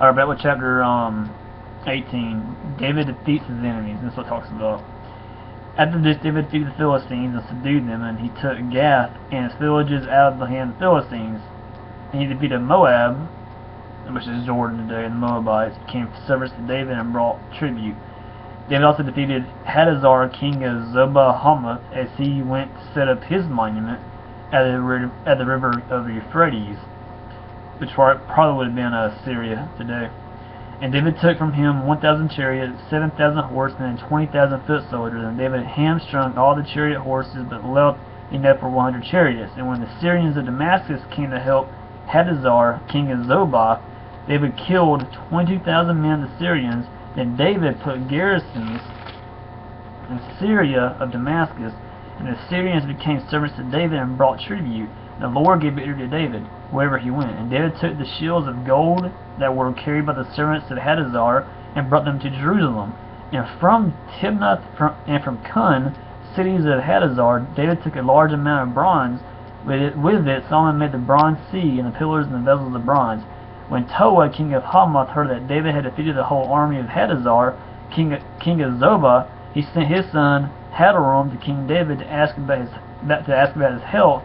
or back with chapter 18. David defeats his enemies. That's what it talks about. After this, David defeated the Philistines and subdued them, and he took Gath and its villages out of the hand of the Philistines. And he defeated Moab, which is Jordan today, and the Moabites came to service to David and brought tribute. David also defeated Hadazar, king of Zobah-Hamath, as he went to set up his monument at the river of Euphrates, which probably would have been Syria today. And David took from him 1,000 chariots, 7,000 horsemen, and 20,000 foot soldiers. And David hamstrung all the chariot horses, but left enough for 100 chariots. And when the Syrians of Damascus came to help Hadazar, king of Zobah, David killed 22,000 men of the Syrians. Then David put garrisons in Syria of Damascus, and the Syrians became servants to David and brought tribute. And the Lord gave victory to David wherever he went. And David took the shields of gold that were carried by the servants of Hadazar and brought them to Jerusalem. And from Timnath and from Kun, cities of Hadazar, David took a large amount of bronze. With it, Solomon made the bronze sea and the pillars and the vessels of bronze. When Toa, king of Hamath, heard that David had defeated the whole army of Hadazar, king of Zobah, he sent his son Hadarom to King David to ask about his health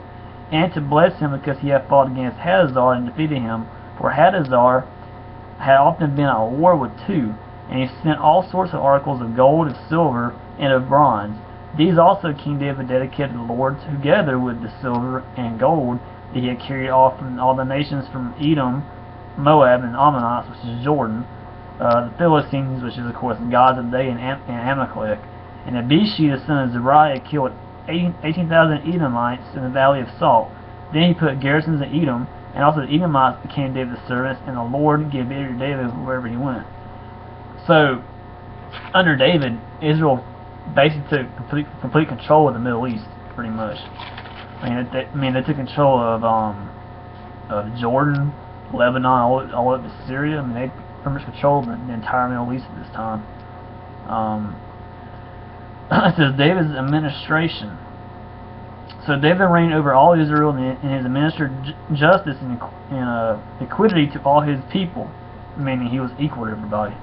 and to bless him because he had fought against Hadazar and defeated him. For Hadazar had often been at war with two, and he sent all sorts of articles of gold, of silver, and of bronze. These also King David dedicated to the Lord, together with the silver and gold that he had carried off from all the nations from Edom, Moab, and Ammonites, which is Jordan, the Philistines, which is of course the gods of the day, and Amalek. And Abishi, the son of Zeruiah, killed 18,000 Edomites in the valley of Salt. Then he put garrisons in Edom, and also the Edomites became David's servants, and the Lord gave victory to David wherever he went. So, under David, Israel basically took complete control of the Middle East, pretty much. They took control of Jordan, Lebanon, all the way up to Syria. They pretty much controlled the entire Middle East at this time. It says David's administration. So David reigned over all Israel, and has administered justice and equity to all his people, meaning he was equal to everybody.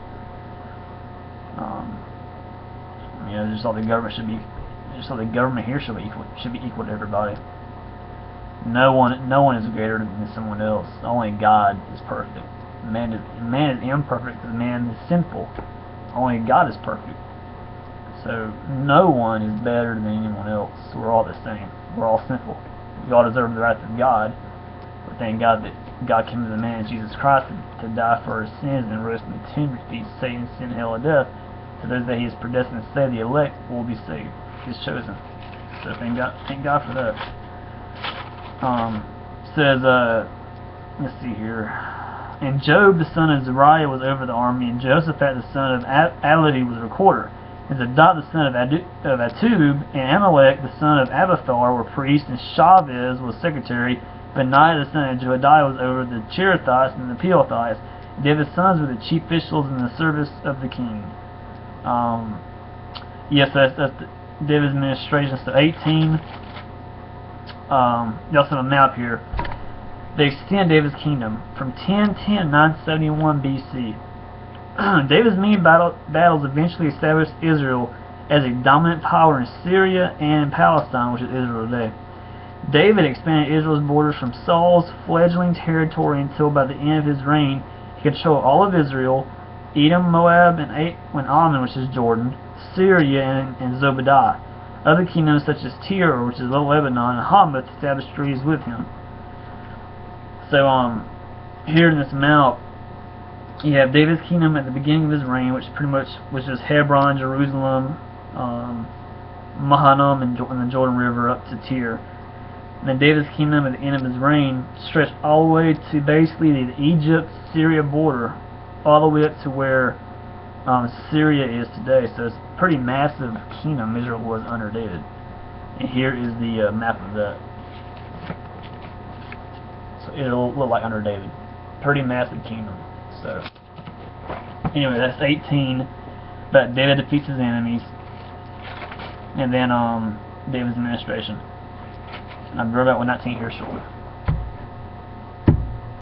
Just thought the government here should be equal to everybody. No one is greater than someone else. Only God is perfect. Man is imperfect because man is sinful. Only God is perfect. So no one is better than anyone else. We're all the same. We're all sinful. We all deserve the wrath of God. But thank God that God came to the man Jesus Christ to die for our sins and rose from the tomb to defeat Satan, sin, hell, and death. So those that He is predestined to save, the elect will be saved. He's chosen. So thank God for that. Says, let's see here. And Job, the son of Zeruiah, was over the army, and Jehoshaphat, the son of Ahilud, was recorder. And Zadok, the son of Atub, and Amalek, the son of Abiathar, were priests, and Shavez was secretary. Benaiah, the son of Jehoiada, was over the Cherethites and the Pelethites. David's sons were the chief officials in the service of the king. Yes, that's David's administration. So 18. You also have a map here. They extend David's kingdom from 1010 to 971 BC. David's main battles eventually established Israel as a dominant power in Syria and in Palestine, which is Israel today. David expanded Israel's borders from Saul's fledgling territory until by the end of his reign he controlled all of Israel, Edom, Moab, and Ammon, which is Jordan, Syria, and Zobadiah. Other kingdoms such as Tyre, which is Lebanon, and Hamath established treaties with him. So here in this map, you have David's kingdom at the beginning of his reign, which pretty much was just Hebron, Jerusalem, Mahanaim, and the Jordan River up to Tyre. And then David's kingdom at the end of his reign stretched all the way to basically the Egypt-Syria border, all the way up to where Syria is today. So it's a pretty massive kingdom Israel was under David. And here is the map of that. So it'll look like under David. Pretty massive kingdom. So anyway, that's 18. But David defeats his enemies. And then David's administration. I'll be right back with 19 here shortly.